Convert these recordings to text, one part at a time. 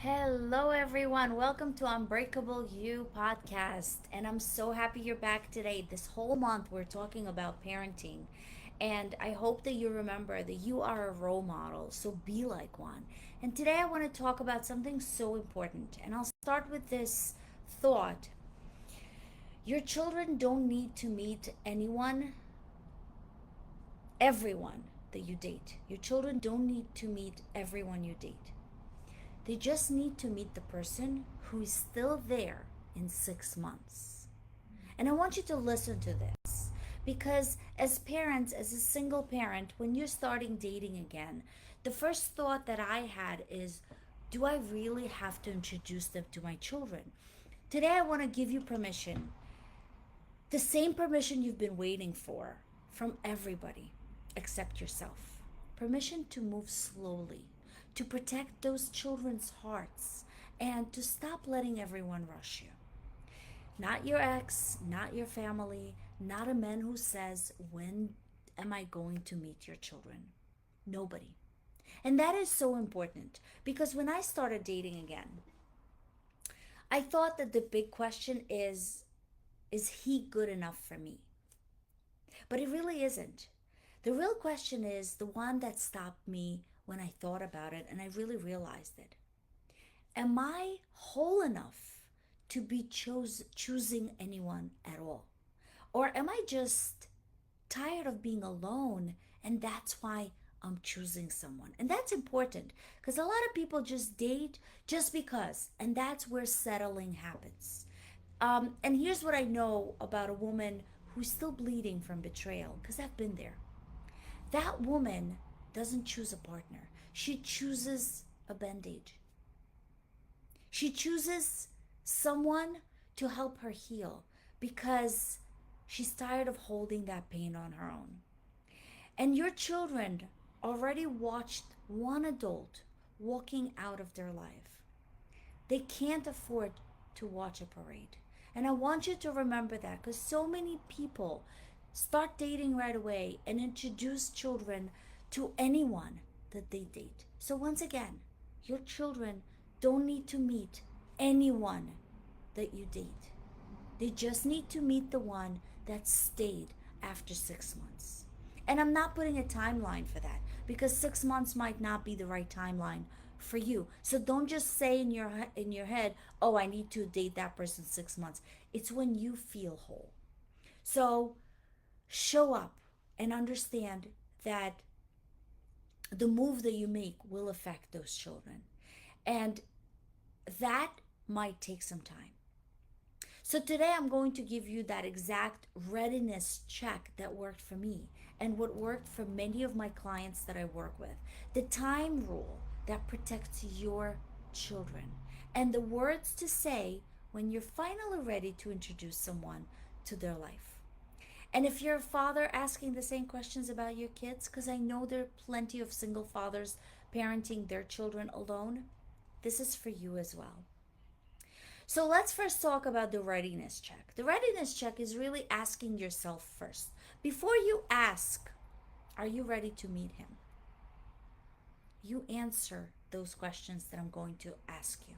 Hello, everyone. Welcome to Unbreakable-You podcast. And I'm so happy you're back today. This whole month, we're talking about parenting. And I hope that you remember that you are a role model, so be like one. And today, I want to talk about something so important. And I'll start with this thought: your children don't need to meet everyone that you date. Your children don't need to meet everyone you date. They just need to meet the person who is still there in 6 months. And I want you to listen to this because, as parents, as a single parent, when you're starting dating again, the first thought that I had is, do I really have to introduce them to my children? Today, I want to give you permission, the same permission you've been waiting for from everybody except yourself. Permission to move slowly, to protect those children's hearts, and to stop letting everyone rush you. Not your ex, not your family, not a man who says, when am I going to meet your children? Nobody. And that is so important because when I started dating again, I thought that the big question is he good enough for me? But it really isn't. The real question is the one that stopped me when I thought about it and I really realized it. Am I whole enough to be choosing anyone at all? Or am I just tired of being alone and that's why I'm choosing someone? And that's important because a lot of people just date just because, and that's where settling happens. And here's what I know about a woman who's still bleeding from betrayal because I've been there. That woman doesn't choose a partner, she chooses a band aid. She chooses someone to help her heal because she's tired of holding that pain on her own. And your children already watched one adult walking out of their life. They can't afford to watch a parade. And I want you to remember that because so many people start dating right away and introduce children to anyone that they date. So, once again, your children don't need to meet anyone that you date. They just need to meet the one that stayed after 6 months. And I'm not putting a timeline for that because 6 months might not be the right timeline for you. So don't just say in your head, "Oh, I need to date that person 6 months." It's when you feel whole. So show up and understand that the move that you make will affect those children. And that might take some time. So today I'm going to give you that exact readiness check that worked for me and what worked for many of my clients that I work with. The time rule that protects your children and the words to say when you're finally ready to introduce someone to their life. And if you're a father asking the same questions about your kids, because I know there are plenty of single fathers parenting their children alone, this is for you as well. So let's first talk about the readiness check. The readiness check is really asking yourself first. Before you ask, are you ready to meet him? You answer those questions that I'm going to ask you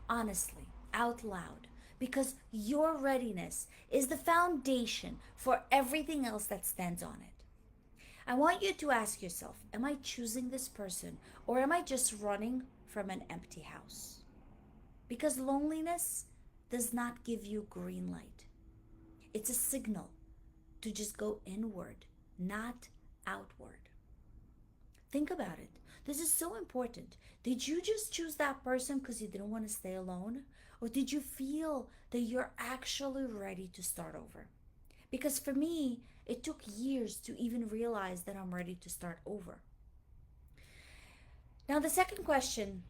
honestly, out loud, because your readiness is the foundation for everything else that stands on it. I want you to ask yourself, am I choosing this person or am I just running from an empty house? Because loneliness does not give you green light. It's a signal to just go inward, not outward. Think about it. This is so important. Did you just choose that person because you didn't want to stay alone? Or did you feel that you're actually ready to start over? Because for me, it took years to even realize that I'm ready to start over. Now, the second question: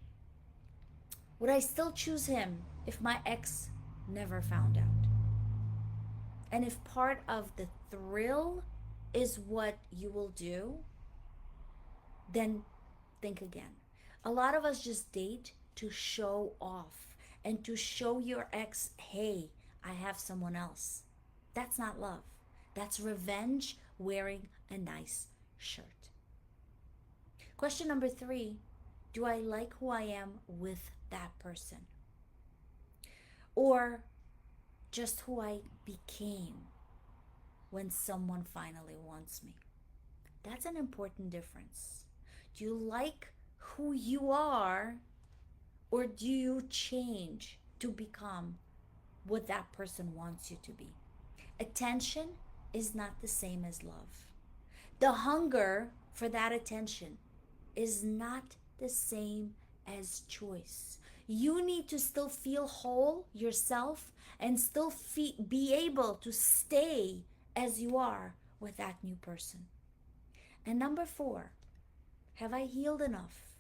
would I still choose him if my ex never found out? And if part of the thrill is what you will do, then think again. A lot of us just date to show off and to show your ex, hey, I have someone else. That's not love. That's revenge wearing a nice shirt. Question number 3: Do I like who I am with that person? Or just who I became when someone finally wants me? That's an important difference. Do you like who you are, or do you change to become what that person wants you to be? Attention is not the same as love. The hunger for that attention is not the same as choice. You need to still feel whole yourself and still be able to stay as you are with that new person. And number 4, have I healed enough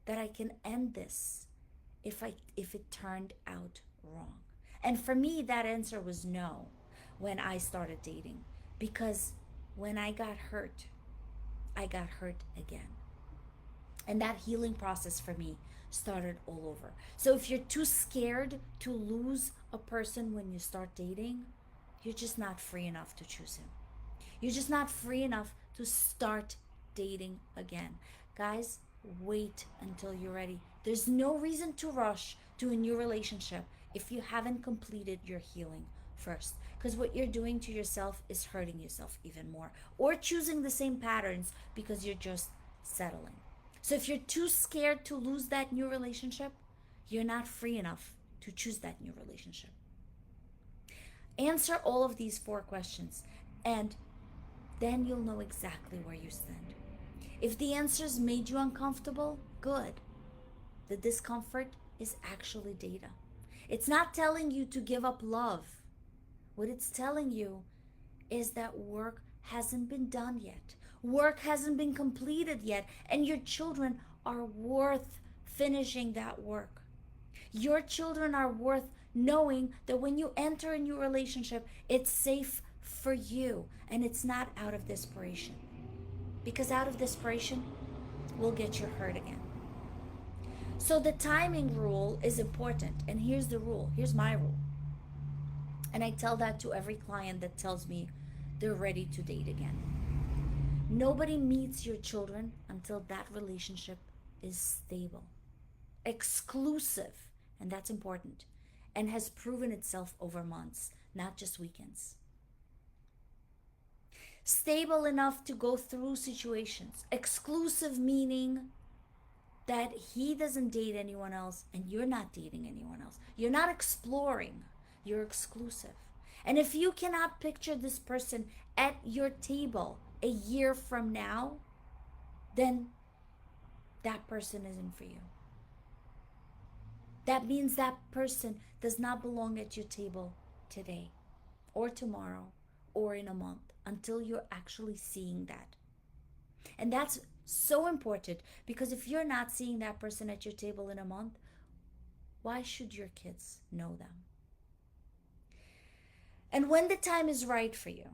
that I can end this if it turned out wrong? And for me, that answer was no when I started dating, because when I got hurt again. And that healing process for me started all over. So if you're too scared to lose a person when you start dating, you're just not free enough to choose him. You're just not free enough to start dating again. Guys, wait until you're ready. There's no reason to rush to a new relationship if you haven't completed your healing first. Because what you're doing to yourself is hurting yourself even more, or choosing the same patterns because you're just settling. So if you're too scared to lose that new relationship, you're not free enough to choose that new relationship. Answer all of these 4 questions, and then you'll know exactly where you stand. If the answers made you uncomfortable, good. The discomfort is actually data. It's not telling you to give up love. What it's telling you is that work hasn't been done yet. Work hasn't been completed yet, and your children are worth finishing that work. Your children are worth knowing that when you enter a new relationship, it's safe for you and it's not out of desperation. Because out of desperation will get you hurt again. So the timing rule is important. And here's the rule. Here's my rule. And I tell that to every client that tells me they're ready to date again. Nobody meets your children until that relationship is stable, exclusive, and that's important, and has proven itself over months, not just weekends. Stable enough to go through situations. Exclusive meaning that he doesn't date anyone else and you're not dating anyone else. You're not exploring, you're exclusive. And if you cannot picture this person at your table a year from now, then that person isn't for you. That means that person does not belong at your table today or tomorrow or in a month until you're actually seeing that. And that's so important, because if you're not seeing that person at your table in a month, why should your kids know them? And when the time is right for you,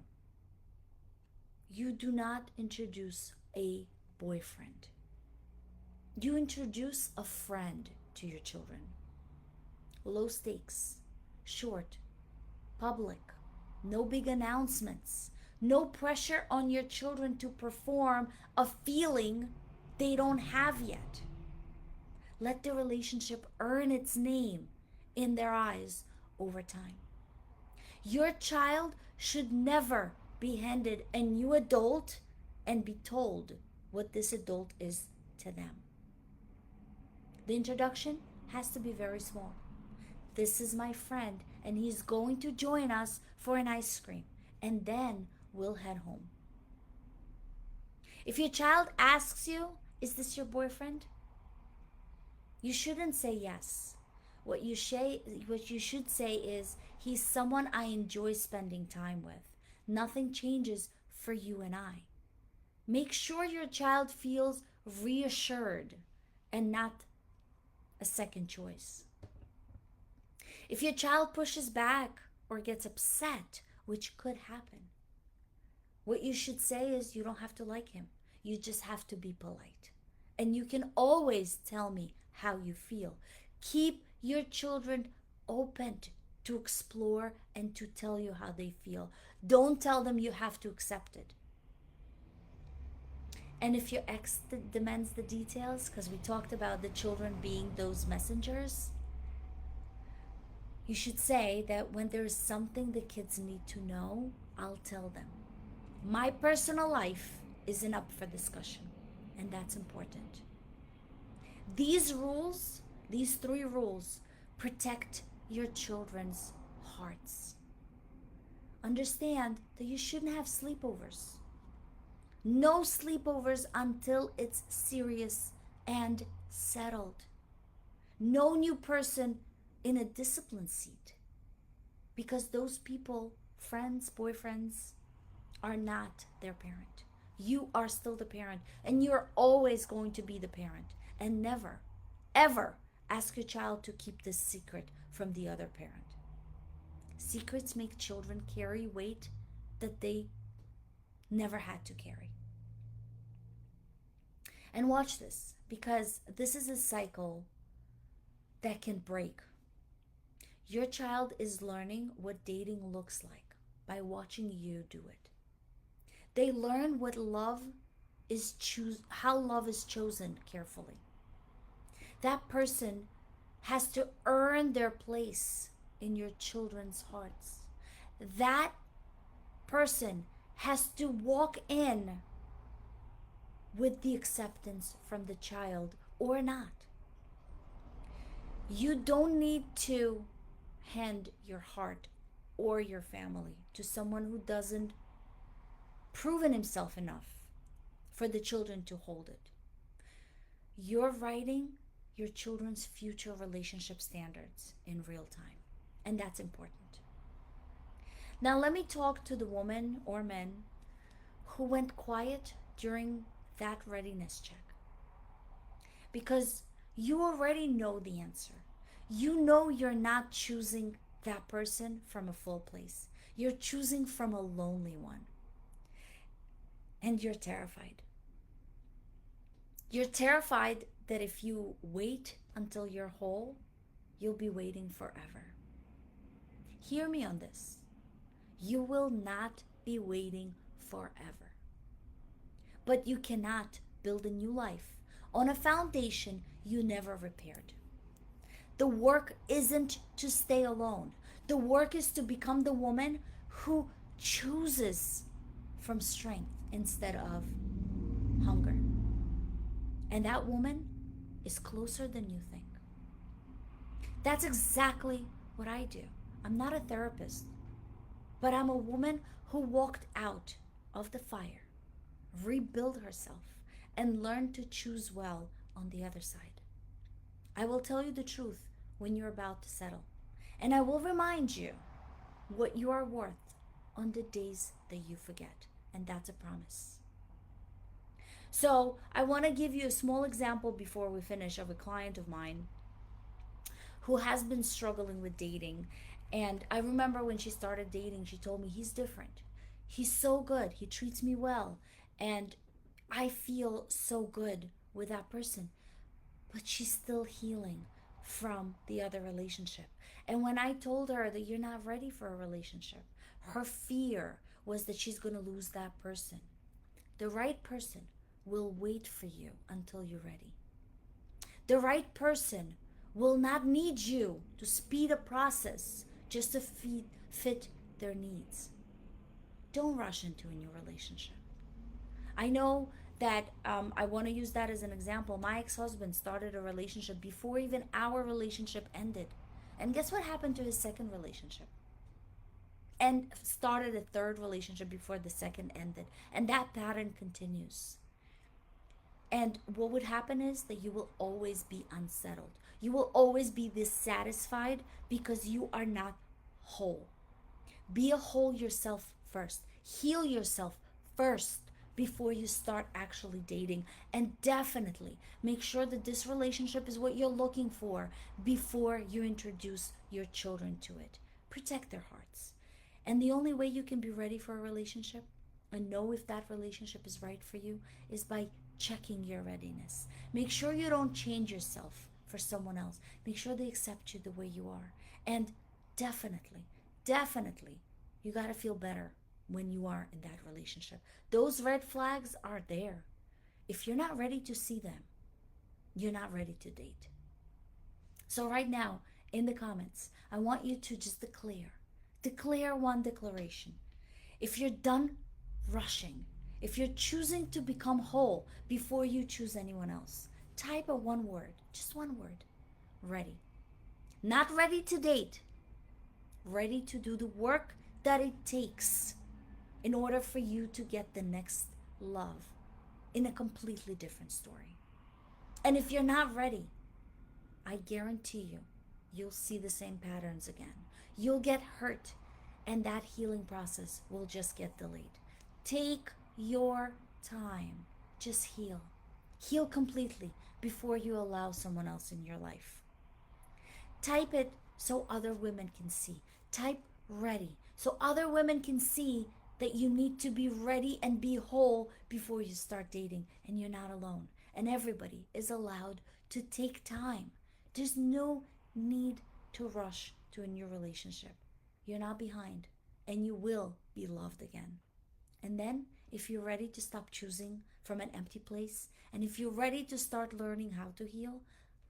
you do not introduce a boyfriend. You introduce a friend to your children. Low stakes, short, public, no big announcements, no pressure on your children to perform a feeling they don't have yet. Let the relationship earn its name in their eyes over time. Your child should never be handed a new adult and be told what this adult is to them. The introduction has to be very small. This is my friend, and he's going to join us for an ice cream, and then we'll head home. If your child asks you, is this your boyfriend? You shouldn't say yes. What you should say is, he's someone I enjoy spending time with. Nothing changes for you and I. Make sure your child feels reassured and not a second choice. If your child pushes back or gets upset, which could happen, what you should say is, you don't have to like him. You just have to be polite. And you can always tell me how you feel. Keep your children open to explore and to tell you how they feel. Don't tell them you have to accept it. And if your ex demands the details, because we talked about the children being those messengers, you should say that when there is something the kids need to know, I'll tell them. My personal life isn't up for discussion, and that's important. These rules, these three rules, protect your children's hearts. Understand that you shouldn't have sleepovers. No sleepovers until it's serious and settled. No new person in a discipline seat, because those people, friends, boyfriends, are not their parent. You are still the parent, and you're always going to be the parent. And never, ever ask your child to keep this secret from the other parent. Secrets make children carry weight that they never had to carry. And watch this, because this is a cycle that can break. Your child is learning what dating looks like by watching you do it. They learn what love is how love is chosen carefully. That person has to earn their place in your children's hearts. That person has to walk in with the acceptance from the child or not. You don't need to hand your heart or your family to someone who doesn't proven himself enough for the children to hold it. You're writing your children's future relationship standards in real time, and that's important. Now let me talk to the woman or men who went quiet during that readiness check, because you already know the answer. You know you're not choosing that person from a full place. You're choosing from a lonely one. And you're terrified. You're terrified that if you wait until you're whole, you'll be waiting forever. Hear me on this. You will not be waiting forever. But you cannot build a new life on a foundation you never repaired. The work isn't to stay alone. The work is to become the woman who chooses from strength instead of hunger. And that woman is closer than you think. That's exactly what I do. I'm not a therapist, but I'm a woman who walked out of the fire, rebuilt herself, and learned to choose well on the other side. I will tell you the truth when you're about to settle, and I will remind you what you are worth on the days that you forget, and that's a promise. So I want to give you a small example before we finish of a client of mine who has been struggling with dating. And I remember when she started dating, she told me, he's different. He's so good. He treats me well. And I feel so good with that person. But she's still healing from the other relationship. And when I told her that you're not ready for a relationship, her fear was that she's going to lose that person. The right person will wait for you until you're ready. The right person will not need you to speed a process just to fit their needs. Don't rush into a new relationship. I know that I want to use that as an example. My ex-husband started a relationship before even our relationship ended. And guess what happened to his second relationship? And started a third relationship before the second ended. And that pattern continues. And what would happen is that you will always be unsettled. You will always be dissatisfied because you are not whole. Be a whole yourself first. Heal yourself first before you start actually dating. And definitely make sure that this relationship is what you're looking for before you introduce your children to it. Protect their hearts. And the only way you can be ready for a relationship and know if that relationship is right for you is by checking your readiness. Make sure you don't change yourself for someone else. Make sure they accept you the way you are. And definitely, you got to feel better when you are in that relationship. Those red flags are there. If you're not ready to see them, you're not ready to date. So right now, in the comments, I want you to just declare one declaration. If you're done rushing, if you're choosing to become whole before you choose anyone else, type a one word, just one word, ready. Not ready to date, ready to do the work that it takes in order for you to get the next love in a completely different story. And if you're not ready, I guarantee you, you'll see the same patterns again. You'll get hurt, and that healing process will just get delayed. Take your time. Just heal. Heal completely before you allow someone else in your life. Type it so other women can see. Type ready so other women can see that you need to be ready and be whole before you start dating, and you're not alone. And everybody is allowed to take time. There's no need to rush to a new relationship. You're not behind, and you will be loved again. And then, if you're ready to stop choosing from an empty place, and if you're ready to start learning how to heal,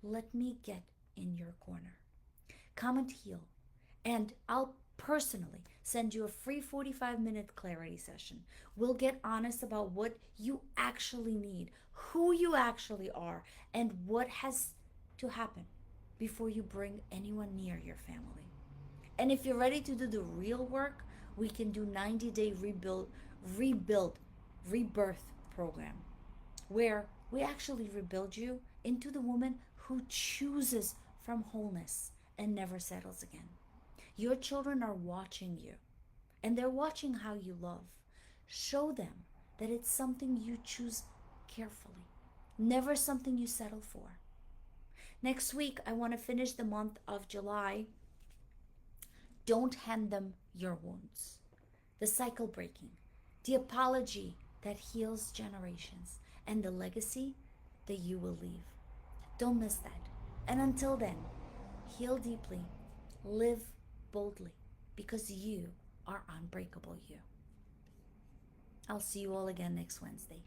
let me get in your corner. Comment heal, and I'll personally send you a free 45-minute clarity session. We'll get honest about what you actually need, who you actually are, and what has to happen before you bring anyone near your family. And if you're ready to do the real work, we can do 90-day rebirth program, where we actually rebuild you into the woman who chooses from wholeness and never settles again. Your children are watching you, and they're watching how you love. Show them that it's something you choose carefully, never something you settle for. Next week, I want to finish the month of July. Don't hand them your wounds. The cycle breaking, the apology that heals generations, and the legacy that you will leave. Don't miss that. And until then, heal deeply, live boldly, because you are unbreakable you. I'll see you all again next Wednesday.